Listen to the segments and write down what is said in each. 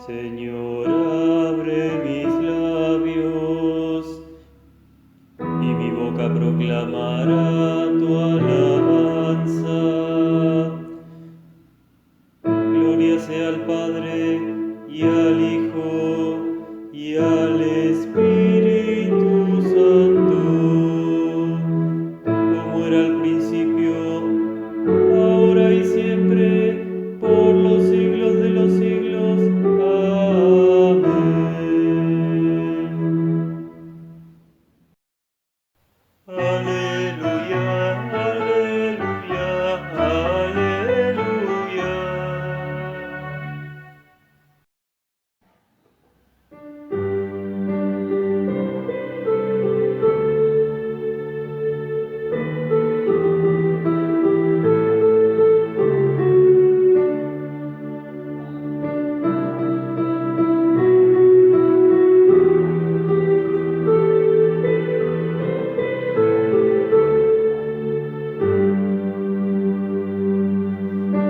Señor, abre mis labios y mi boca proclamará tu alabanza. Gloria sea al Padre y al Hijo y al Espíritu Santo, como era al principio, ahora y siempre, por los siglos de los siglos. Amén. Aleluya, aleluya, aleluya.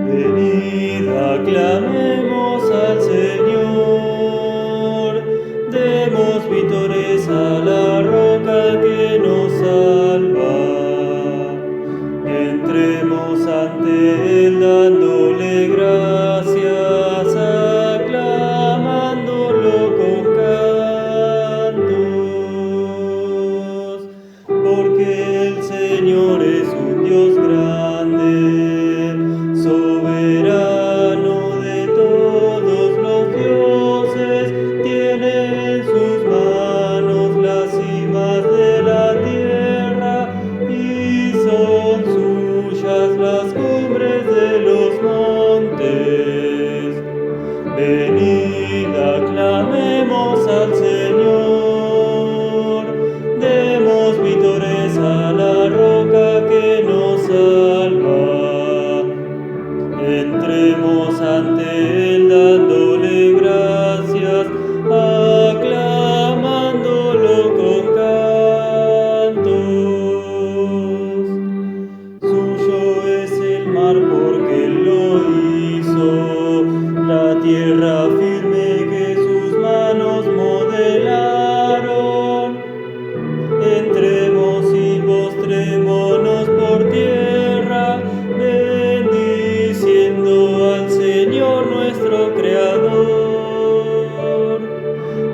Venid, aclamemos al Señor, demos vítores a la roca que nos salva. Entremos ante Él dándole gracias, aclamándolo con cantos, porque el Señor es un Dios grande, soberano de todos los dioses, tiene en sus manos las cimas de la tierra y son suyas las cumbres de los montes. Venid, aclamemos al Señor, demos vítores a la roca que nos salva. Entremos ante Él dándole gracias, aclamándolo con cantos. Suyo es el mar porque Él lo hizo, la tierra firme que sus manos modelaron. Entremos y postrémonos por tierra, bendiciendo al Señor nuestro Creador.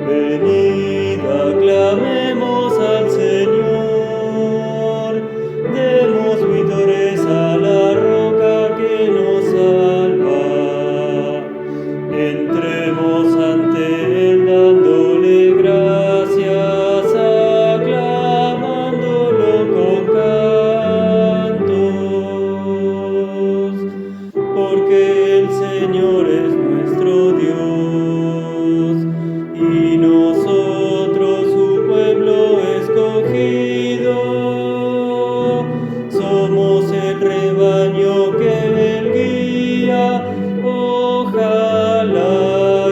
Venid, aclamemos al Señor, demos vítores a la roca que nos salva. Entremos ante Él dándole gracias, aclamándolo con cantos, porque el Señor es nuestro Dios y nosotros su pueblo escogido. Somos el rebaño que Él guía, ojalá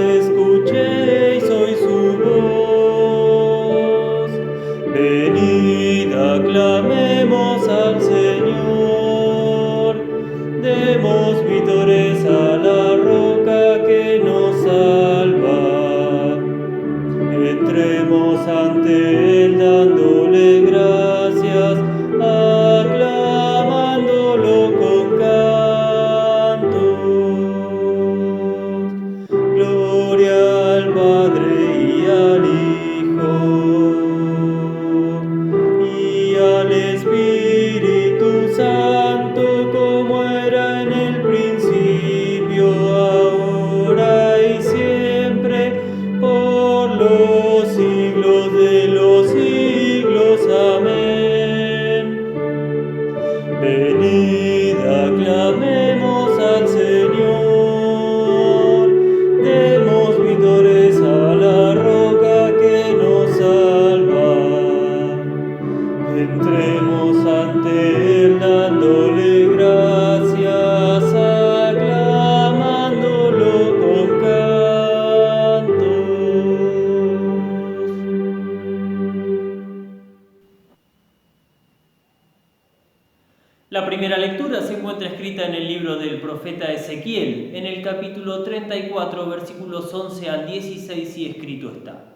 escrita en el libro del profeta Ezequiel, en el capítulo 34, versículos 11 al 16, y escrito está: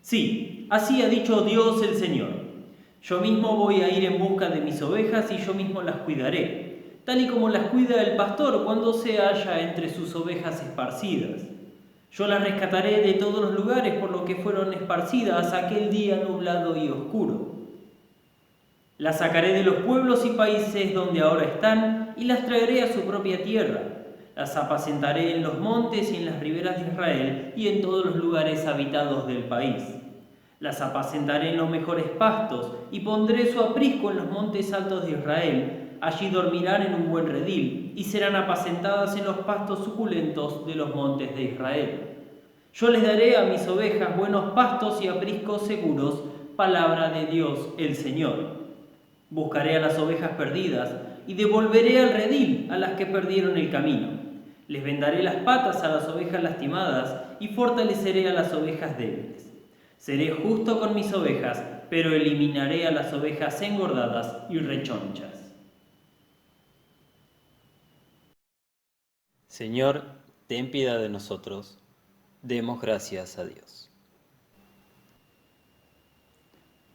Sí, así ha dicho Dios el Señor. Yo mismo voy a ir en busca de mis ovejas y yo mismo las cuidaré, tal y como las cuida el pastor cuando se halla entre sus ovejas esparcidas. Yo las rescataré de todos los lugares por los que fueron esparcidas aquel día nublado y oscuro. Las sacaré de los pueblos y países donde ahora están y las traeré a su propia tierra. Las apacentaré en los montes y en las riberas de Israel y en todos los lugares habitados del país. Las apacentaré en los mejores pastos y pondré su aprisco en los montes altos de Israel. Allí dormirán en un buen redil y serán apacentadas en los pastos suculentos de los montes de Israel. Yo les daré a mis ovejas buenos pastos y apriscos seguros, palabra de Dios el Señor. Buscaré a las ovejas perdidas y devolveré al redil a las que perdieron el camino. Les vendaré las patas a las ovejas lastimadas y fortaleceré a las ovejas débiles. Seré justo con mis ovejas, pero eliminaré a las ovejas engordadas y rechonchas. Señor, ten piedad de nosotros. Demos gracias a Dios.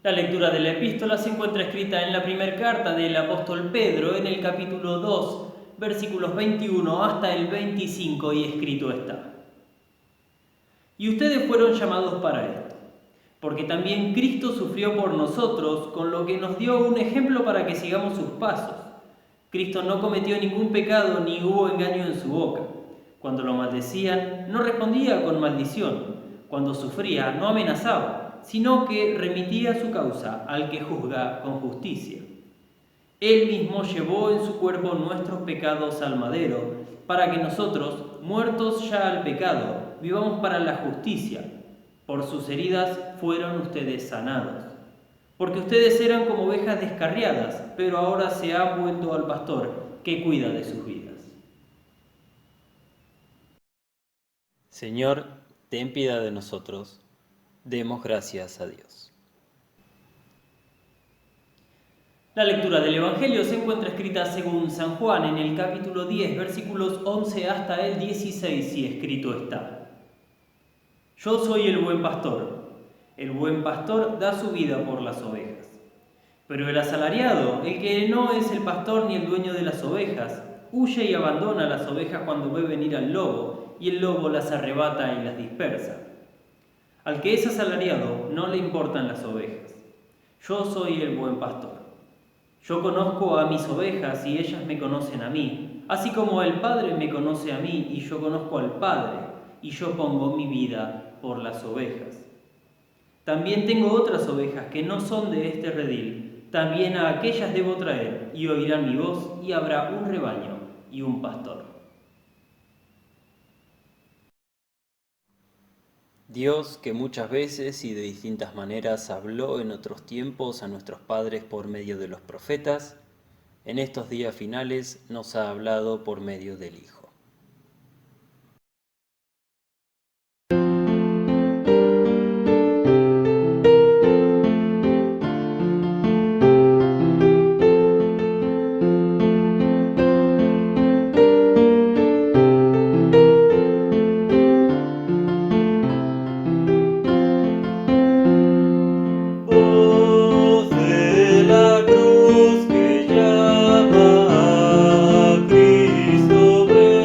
La lectura de la epístola se encuentra escrita en la primera carta del apóstol Pedro, en el capítulo 2, versículos 21 hasta el 25, y escrito está: Y ustedes fueron llamados para esto, porque también Cristo sufrió por nosotros, con lo que nos dio un ejemplo para que sigamos sus pasos. Cristo no cometió ningún pecado ni hubo engaño en su boca. Cuando lo maldecían, no respondía con maldición. Cuando sufría, no amenazaba, sino que remitía su causa al que juzga con justicia. Él mismo llevó en su cuerpo nuestros pecados al madero, para que nosotros, muertos ya al pecado, vivamos para la justicia. Por sus heridas fueron ustedes sanados. Porque ustedes eran como ovejas descarriadas, pero ahora se han vuelto al pastor que cuida de sus vidas. Señor, ten piedad de nosotros. Demos gracias a Dios. La lectura del Evangelio se encuentra escrita según San Juan en el capítulo 10, versículos 11 hasta el 16, y escrito está: Yo soy el buen pastor. El buen pastor da su vida por las ovejas. Pero el asalariado, el que no es el pastor ni el dueño de las ovejas, huye y abandona las ovejas cuando ve venir al lobo, y el lobo las arrebata y las dispersa. Al que es asalariado no le importan las ovejas. Yo soy el buen pastor. Yo conozco a mis ovejas y ellas me conocen a mí, así como el Padre me conoce a mí y yo conozco al Padre, y yo pongo mi vida por las ovejas. También tengo otras ovejas que no son de este redil, también a aquellas debo traer, y oirán mi voz, y habrá un rebaño y un pastor. Dios, que muchas veces y de distintas maneras habló en otros tiempos a nuestros padres por medio de los profetas, en estos días finales nos ha hablado por medio del Hijo. Voz de la cruz que llama a Cristo, ven.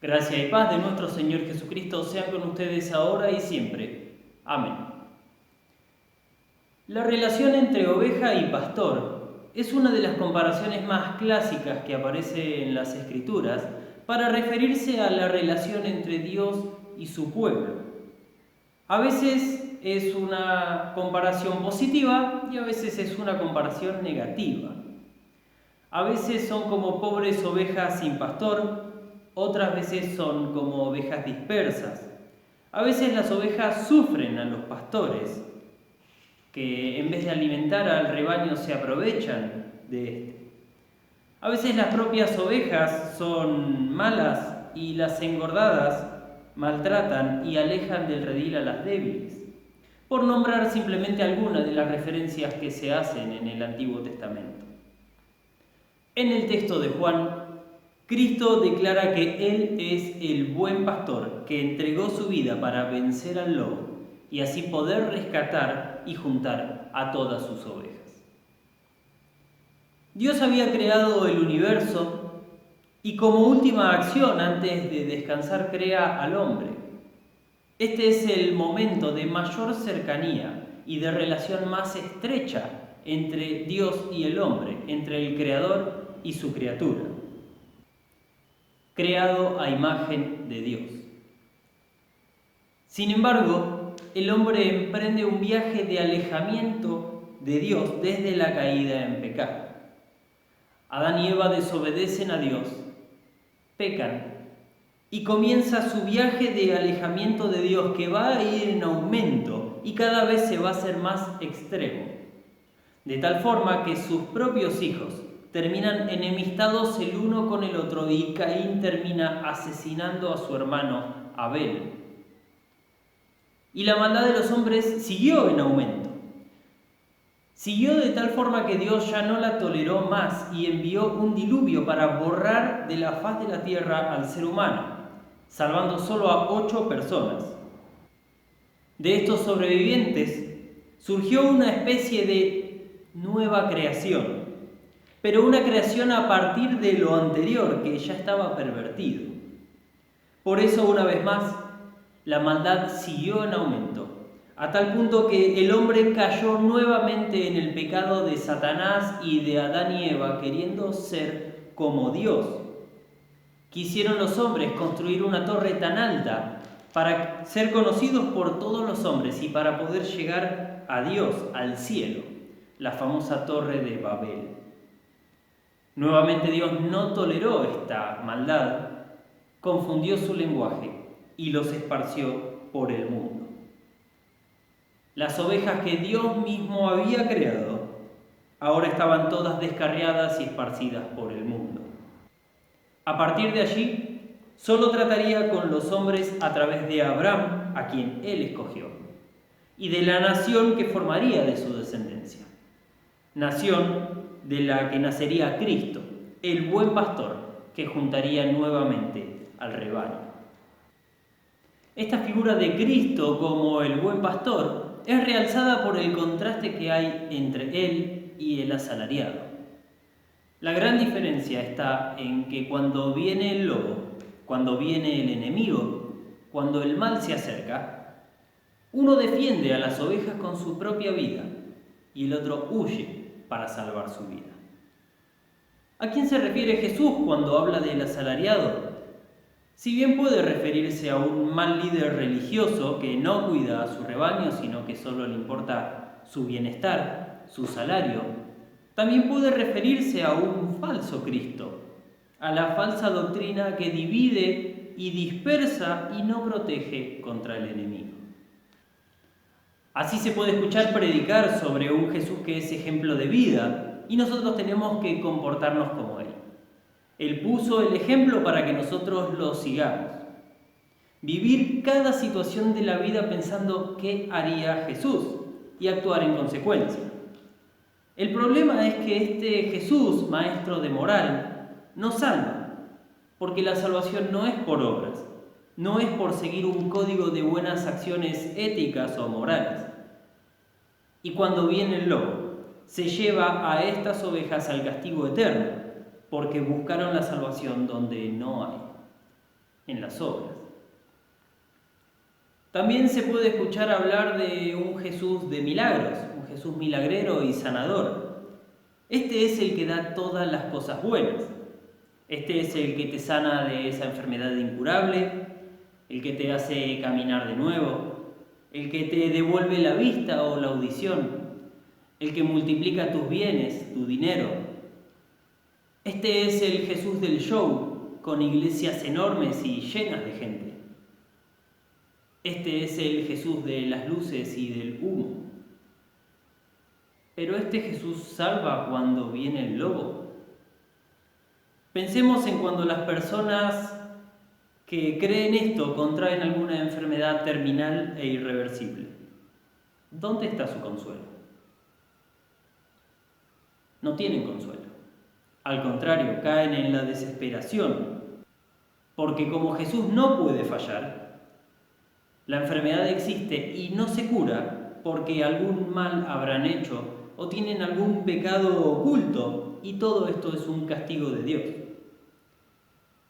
Gracia y paz de nuestro Señor Jesucristo sean con ustedes ahora y siempre. Amén. La relación entre oveja y pastor es una de las comparaciones más clásicas que aparece en las Escrituras para referirse a la relación entre Dios y su pueblo. A veces es una comparación positiva y a veces es una comparación negativa. A veces son como pobres ovejas sin pastor, otras veces son como ovejas dispersas. A veces las ovejas sufren a los pastores, que en vez de alimentar al rebaño se aprovechan de este. A veces las propias ovejas son malas y las engordadas maltratan y alejan del redil a las débiles, por nombrar simplemente algunas de las referencias que se hacen en el Antiguo Testamento. En el texto de Juan, Cristo declara que Él es el buen pastor que entregó su vida para vencer al lobo y así poder rescatar y juntar a todas sus ovejas. Dios había creado el universo y como última acción antes de descansar crea al hombre. Este es el momento de mayor cercanía y de relación más estrecha entre Dios y el hombre, entre el Creador y su criatura, creado a imagen de Dios. Sin embargo, el hombre emprende un viaje de alejamiento de Dios desde la caída en pecado. Adán y Eva desobedecen a Dios, pecan y comienza su viaje de alejamiento de Dios que va a ir en aumento y cada vez se va a hacer más extremo, de tal forma que sus propios hijos terminan enemistados el uno con el otro y Caín termina asesinando a su hermano Abel. Y la maldad de los hombres siguió en aumento. Siguió de tal forma que Dios ya no la toleró más y envió un diluvio para borrar de la faz de la tierra al ser humano, salvando solo a 8 personas. De estos sobrevivientes surgió una especie de nueva creación, pero una creación a partir de lo anterior que ya estaba pervertido. Por eso, una vez más, la maldad siguió en aumento, a tal punto que el hombre cayó nuevamente en el pecado de Satanás y de Adán y Eva, queriendo ser como Dios. Quisieron los hombres construir una torre tan alta para ser conocidos por todos los hombres y para poder llegar a Dios, al cielo, la famosa torre de Babel. Nuevamente Dios no toleró esta maldad, confundió su lenguaje y los esparció por el mundo. Las ovejas que Dios mismo había creado ahora estaban todas descarriadas y esparcidas por el mundo. A partir de allí, solo trataría con los hombres a través de Abraham, a quien él escogió, y de la nación que formaría de su descendencia. Nación de la que nacería Cristo, el buen pastor que juntaría nuevamente al rebaño. Esta figura de Cristo como el buen pastor es realzada por el contraste que hay entre él y el asalariado. La gran diferencia está en que cuando viene el lobo, cuando viene el enemigo, cuando el mal se acerca, uno defiende a las ovejas con su propia vida y el otro huye para salvar su vida. ¿A quién se refiere Jesús cuando habla del asalariado? Si bien puede referirse a un mal líder religioso que no cuida a su rebaño, sino que solo le importa su bienestar, su salario, también puede referirse a un falso Cristo, a la falsa doctrina que divide y dispersa y no protege contra el enemigo. Así se puede escuchar predicar sobre un Jesús que es ejemplo de vida y nosotros tenemos que comportarnos como Él. Él puso el ejemplo para que nosotros lo sigamos. Vivir cada situación de la vida pensando qué haría Jesús y actuar en consecuencia. El problema es que este Jesús, maestro de moral, no salva, porque la salvación no es por obras, no es por seguir un código de buenas acciones éticas o morales. Y cuando viene el lobo, se lleva a estas ovejas al castigo eterno, porque buscaron la salvación donde no hay. en las obras. También se puede escuchar hablar de un Jesús de milagros, un Jesús milagrero y sanador. Este es el que da todas las cosas buenas. Este es el que te sana de esa enfermedad incurable, el que te hace caminar de nuevo, el que te devuelve la vista o la audición, el que multiplica tus bienes, tu dinero. Este es el Jesús del show, con iglesias enormes y llenas de gente. Este es el Jesús de las luces y del humo. Pero este Jesús salva cuando viene el lobo. Pensemos en cuando las personas que creen esto contraen alguna enfermedad terminal e irreversible. ¿Dónde está su consuelo? No tienen consuelo. Al contrario, caen en la desesperación, porque como Jesús no puede fallar, la enfermedad existe y no se cura porque algún mal habrán hecho o tienen algún pecado oculto, y todo esto es un castigo de Dios.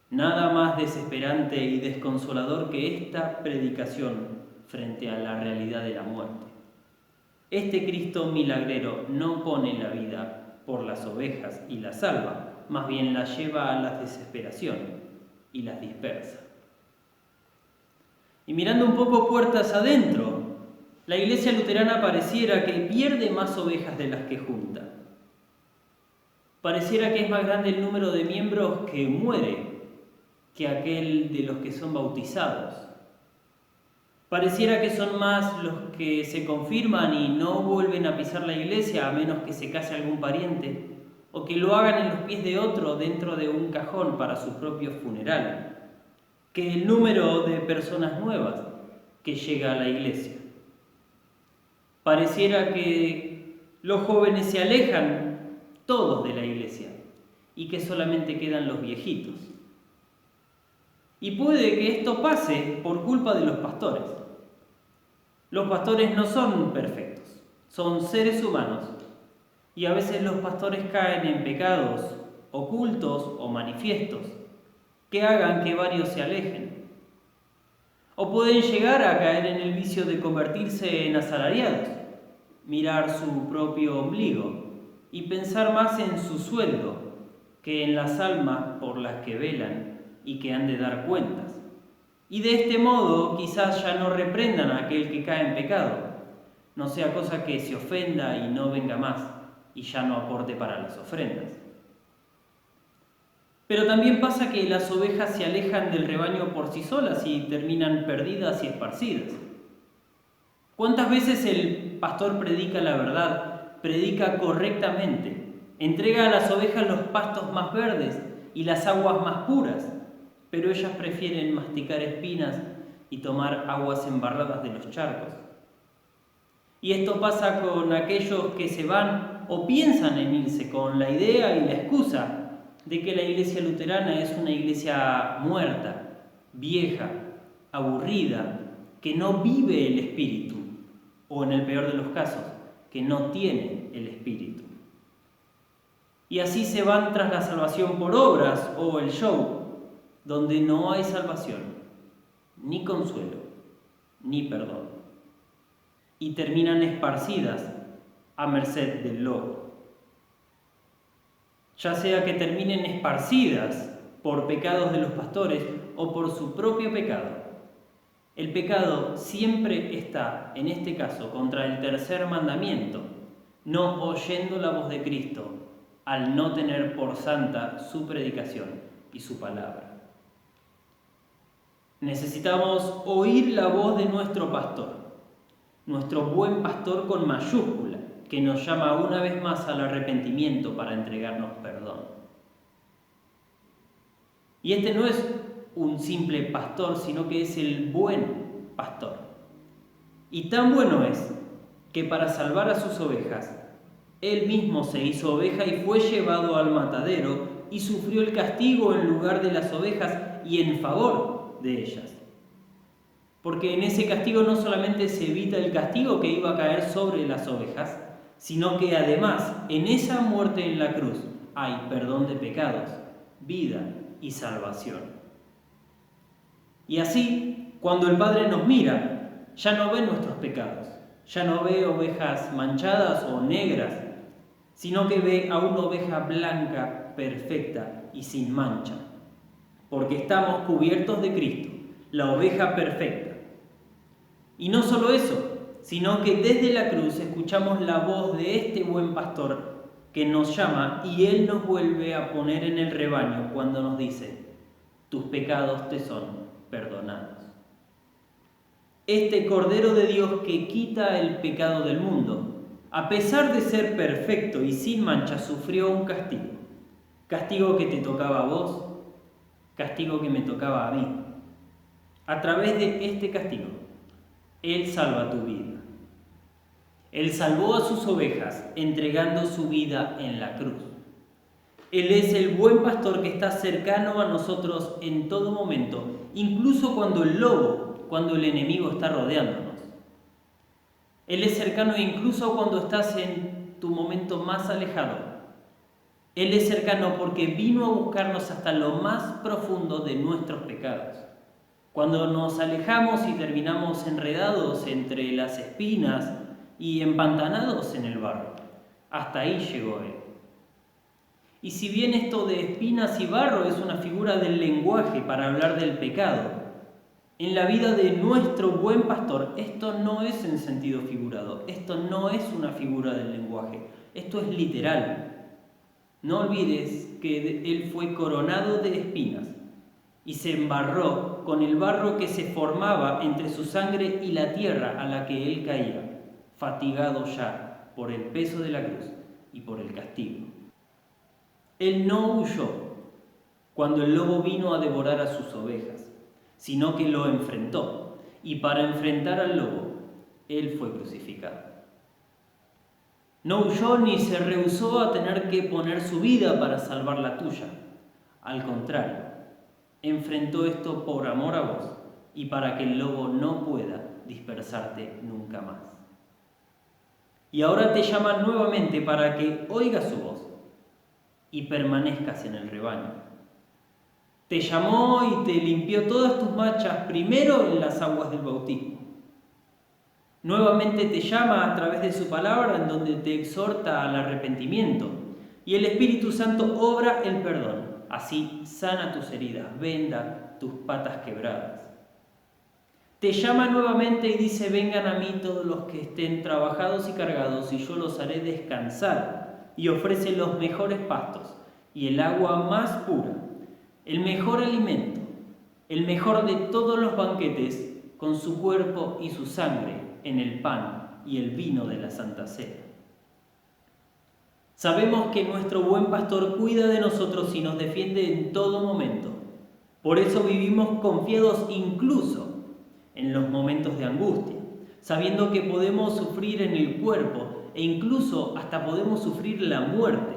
Nada más desesperante y desconsolador que esta predicación frente a la realidad de la muerte. Este Cristo milagrero no pone la vida por las ovejas y las salva, más bien las lleva a la desesperación y las dispersa. Y mirando un poco puertas adentro, la Iglesia luterana pareciera que pierde más ovejas de las que junta. Pareciera que es más grande el número de miembros que muere que aquel de los que son bautizados. Pareciera que son más los que se confirman y no vuelven a pisar la iglesia a menos que se case algún pariente, o que lo hagan en los pies de otro dentro de un cajón para su propio funeral, que el número de personas nuevas que llega a la iglesia. Pareciera que los jóvenes se alejan todos de la iglesia y que solamente quedan los viejitos. Y puede que esto pase por culpa de los pastores. Los pastores no son perfectos, son seres humanos, y a veces los pastores caen en pecados ocultos o manifiestos que hagan que varios se alejen. O pueden llegar a caer en el vicio de convertirse en asalariados, mirar su propio ombligo y pensar más en su sueldo que en las almas por las que velan y que han de dar cuentas. Y de este modo quizás ya no reprendan a aquel que cae en pecado, no sea cosa que se ofenda y no venga más y ya no aporte para las ofrendas. Pero también pasa que las ovejas se alejan del rebaño por sí solas y terminan perdidas y esparcidas. ¿Cuántas veces el pastor predica la verdad, predica correctamente, entrega a las ovejas los pastos más verdes y las aguas más puras, pero ellas prefieren masticar espinas y tomar aguas embarradas de los charcos? Y esto pasa con aquellos que se van o piensan en irse con la idea y la excusa de que la iglesia luterana es una iglesia muerta, vieja, aburrida, que no vive el espíritu, o en el peor de los casos, que no tiene el espíritu. Y así se van tras la salvación por obras o el show, donde no hay salvación, ni consuelo, ni perdón, y terminan esparcidas a merced del lobo. Ya sea que terminen esparcidas por pecados de los pastores o por su propio pecado. El pecado siempre está, en este caso, contra el tercer mandamiento, no oyendo la voz de Cristo, al no tener por santa su predicación y su palabra. Necesitamos oír la voz de nuestro pastor, nuestro buen pastor con mayúscula, que nos llama una vez más al arrepentimiento para entregarnos perdón. Y este no es un simple pastor, sino que es el buen pastor. Y tan bueno es que para salvar a sus ovejas, él mismo se hizo oveja y fue llevado al matadero y sufrió el castigo en lugar de las ovejas y en favor de ellas. Porque en ese castigo no solamente se evita el castigo que iba a caer sobre las ovejas, sino que además en esa muerte en la cruz hay perdón de pecados, vida y salvación. Y así, cuando el Padre nos mira, ya no ve nuestros pecados, ya no ve ovejas manchadas o negras, sino que ve a una oveja blanca, perfecta y sin mancha, porque estamos cubiertos de Cristo, la oveja perfecta. Y no solo eso, sino que desde la cruz escuchamos la voz de este buen pastor que nos llama y Él nos vuelve a poner en el rebaño cuando nos dice: tus pecados te son perdonados. Este Cordero de Dios que quita el pecado del mundo, a pesar de ser perfecto y sin mancha, sufrió un castigo. Castigo que te tocaba a vos, castigo que me tocaba a mí. A través de este castigo, Él salva tu vida. Él salvó a sus ovejas entregando su vida en la cruz. Él es el buen pastor que está cercano a nosotros en todo momento, incluso cuando el enemigo está rodeándonos. Él es cercano incluso cuando estás en tu momento más alejado. Él es cercano porque vino a buscarnos hasta lo más profundo de nuestros pecados. Cuando nos alejamos y terminamos enredados entre las espinas y empantanados en el barro, hasta ahí llegó Él. Y si bien esto de espinas y barro es una figura del lenguaje para hablar del pecado, en la vida de nuestro buen pastor esto no es en sentido figurado, esto no es una figura del lenguaje, esto es literal. No olvides que Él fue coronado de espinas y se embarró con el barro que se formaba entre su sangre y la tierra a la que Él caía, fatigado ya por el peso de la cruz y por el castigo. Él no huyó cuando el lobo vino a devorar a sus ovejas, sino que lo enfrentó, y para enfrentar al lobo, Él fue crucificado. No huyó ni se rehusó a tener que poner su vida para salvar la tuya. Al contrario, enfrentó esto por amor a vos y para que el lobo no pueda dispersarte nunca más. Y ahora te llama nuevamente para que oigas su voz y permanezcas en el rebaño. Te llamó y te limpió todas tus manchas primero en las aguas del bautismo. Nuevamente te llama a través de su palabra en donde te exhorta al arrepentimiento y el Espíritu Santo obra el perdón. Así sana tus heridas, venda tus patas quebradas. Te llama nuevamente y dice: vengan a mí todos los que estén trabajados y cargados y yo los haré descansar, y ofrece los mejores pastos y el agua más pura, el mejor alimento, el mejor de todos los banquetes, con su cuerpo y su sangre en el pan y el vino de la Santa Cena. Sabemos que nuestro buen pastor cuida de nosotros y nos defiende en todo momento. Por eso vivimos confiados incluso en los momentos de angustia, sabiendo que podemos sufrir en el cuerpo e incluso hasta podemos sufrir la muerte.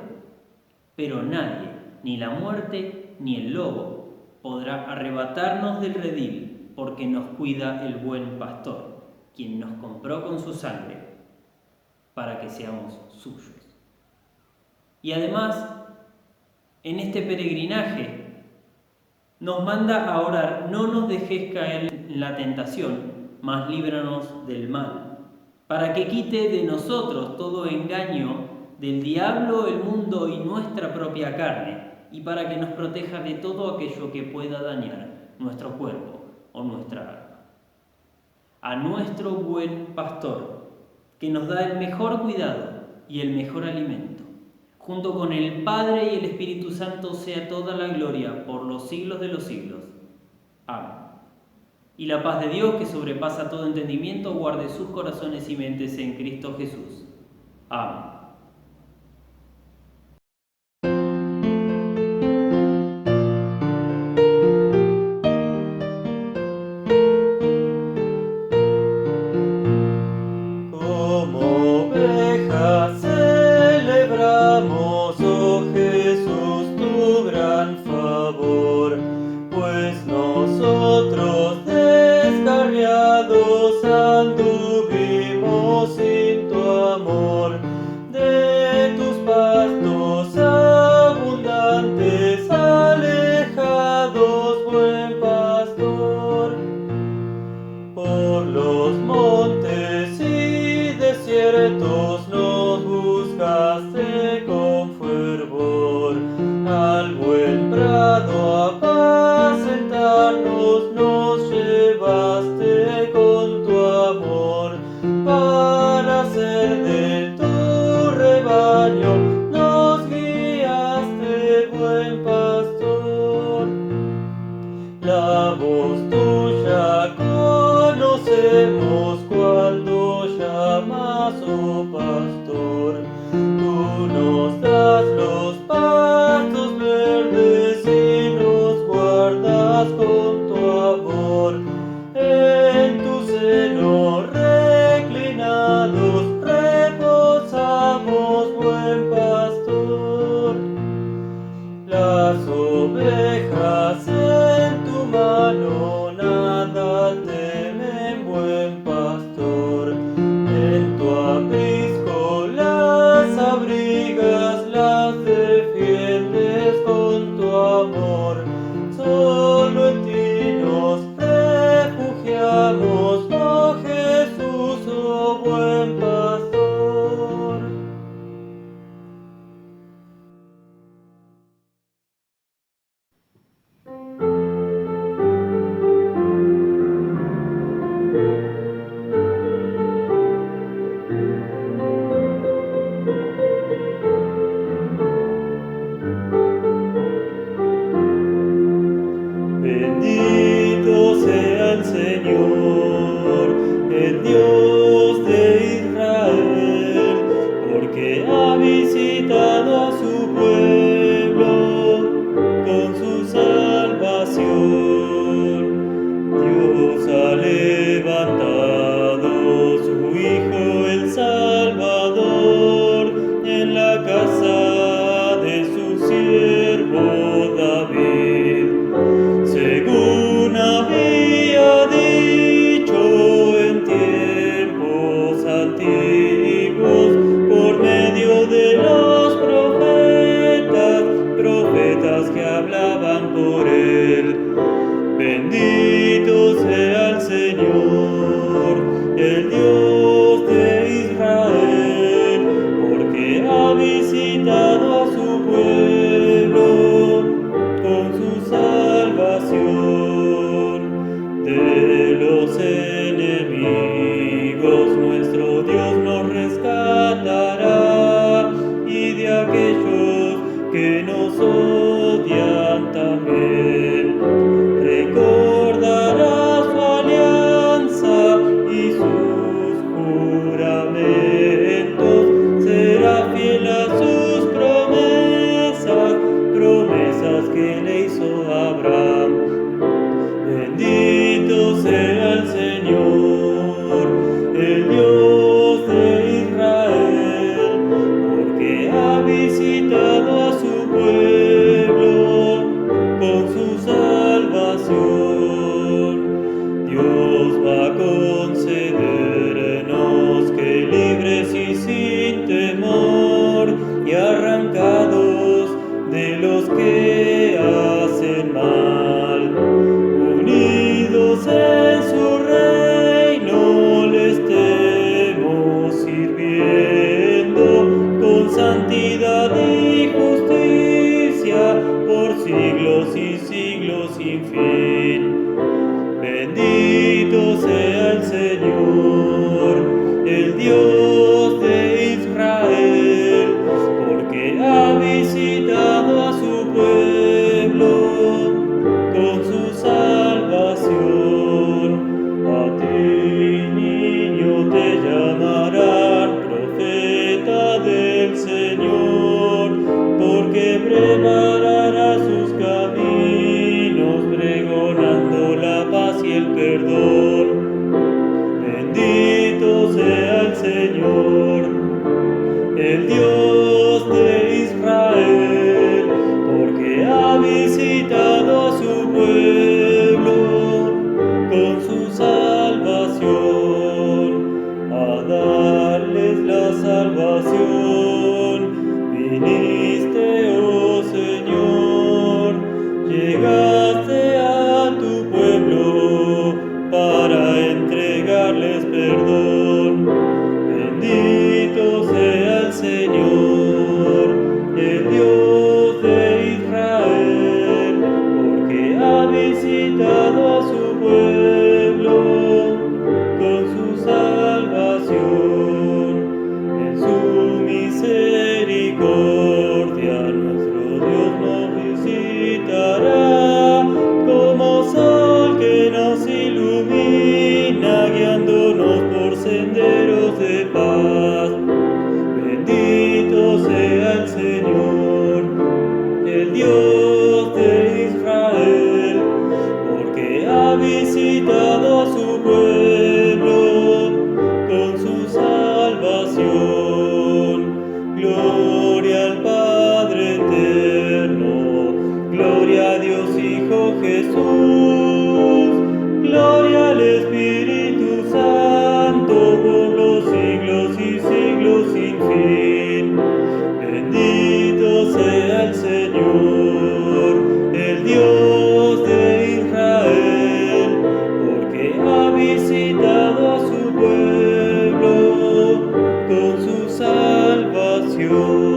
Pero nadie, ni la muerte ni el lobo, podrá arrebatarnos del redil, porque nos cuida el buen pastor, quien nos compró con su sangre para que seamos suyos. Y además, en este peregrinaje, nos manda a orar: no nos dejes caer en la tentación, mas líbranos del mal, para que quite de nosotros todo engaño del diablo, el mundo y nuestra propia carne, y para que nos proteja de todo aquello que pueda dañar nuestro cuerpo o nuestra alma. A nuestro buen pastor, que nos da el mejor cuidado y el mejor alimento, junto con el Padre y el Espíritu Santo, sea toda la gloria por los siglos de los siglos. Amén. Y la paz de Dios, que sobrepasa todo entendimiento, guarde sus corazones y mentes en Cristo Jesús. Amén. Anduvimos sin tu amor. las ovejas en tu mano, nada temen, buen pastor. En tu aprisco las abrigas, las defiendes con tu amor. Solo en ti nos refugiamos, oh Jesús, oh buen pastor. Bendito sea el Señor, el Dios de Israel, porque ha visitado a su pueblo con su salvación. Dios ha levantado su Hijo el Salvador en la casa de su siervo David. Según había dicho en tiempos antiguos, por medio de los profetas que hablaban por él. Bendito sea el Señor, el Dios de Israel, porque ha visitado a su pueblo con su salvación. De los enemigos nuestro Dios nos rescatará, y de aquellos que nos odian también. Recordará su alianza y sus juramentos, será fiel a sus promesas que le hizo Abraham. Bendito sea el Señor, el Dios de Israel, porque ha visitado a su pueblo con su salvación. Dios va a concedernos que libres y sin temor, y arrancados de los que hacen mal, unidos en su reino, le estemos sirviendo con santidad y justicia por siglos y siglos sin fin. Bendito sea el Señor, el Dios de Israel, porque ha visitado a su pueblo con su salvación. A ti, niño, te llamarán profeta del Señor, porque preparará sus caminos, pregonando la paz y el perdón. Bendito sea el Señor, el Dios de Israel, porque ha visitado a su pueblo con su salvación, a darles la salvación. Viniste, oh Señor, llegaste a tu pueblo para entregarles perdón. Bendito sea el Señor, el Dios de Israel, porque ha visitado a su pueblo con su salvación. En su misericordia nuestro Dios nos visitará, como sol que nos ilumina, guiándonos por senderos de paz. Bendito sea el Señor, el Dios de Israel, porque ha visitado a su pueblo con su salvación. Gloria al Padre eterno, Gloria a Dios Hijo Jesús, gloria al Espíritu Santo por los siglos y siglos sin fin. Bendito sea el Señor, el Dios de Israel, porque ha visitado a su pueblo con su salvación.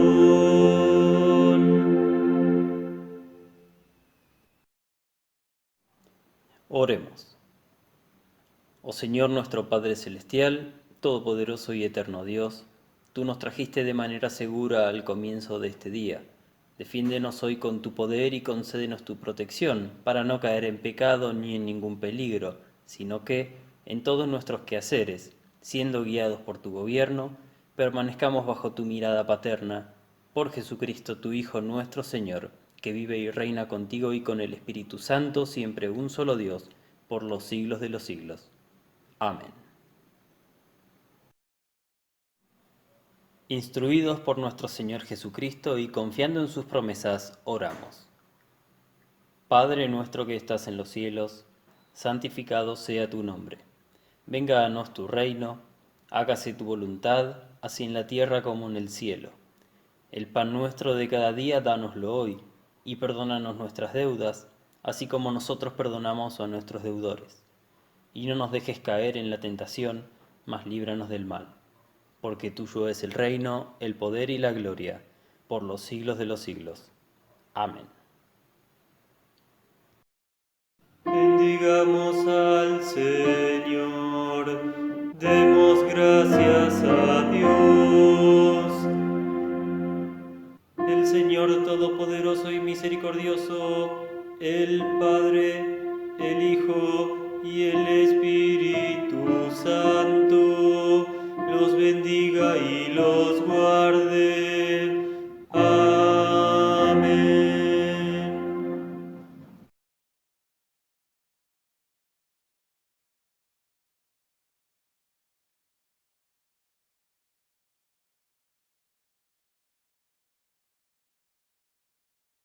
Oremos. Oh Señor nuestro Padre Celestial, Todopoderoso y Eterno Dios, tú nos trajiste de manera segura al comienzo de este día. Defiéndenos hoy con tu poder y concédenos tu protección, para no caer en pecado ni en ningún peligro, sino que, en todos nuestros quehaceres, siendo guiados por tu gobierno, permanezcamos bajo tu mirada paterna, por Jesucristo tu Hijo nuestro Señor, que vive y reina contigo y con el Espíritu Santo, siempre un solo Dios, por los siglos de los siglos. Amén. Instruidos por nuestro Señor Jesucristo y confiando en sus promesas, oramos. Padre nuestro que estás en los cielos, santificado sea tu nombre. Venga a nos tu reino, hágase tu voluntad, así en la tierra como en el cielo. El pan nuestro de cada día, dánoslo hoy, y perdónanos nuestras deudas, así como nosotros perdonamos a nuestros deudores. Y no nos dejes caer en la tentación, mas líbranos del mal. Porque tuyo es el reino, el poder y la gloria, por los siglos de los siglos. Amén. Bendigamos al Señor, demos gracias a Dios. El Señor Todopoderoso y Misericordioso, el Padre, el Hijo y el Espíritu Santo,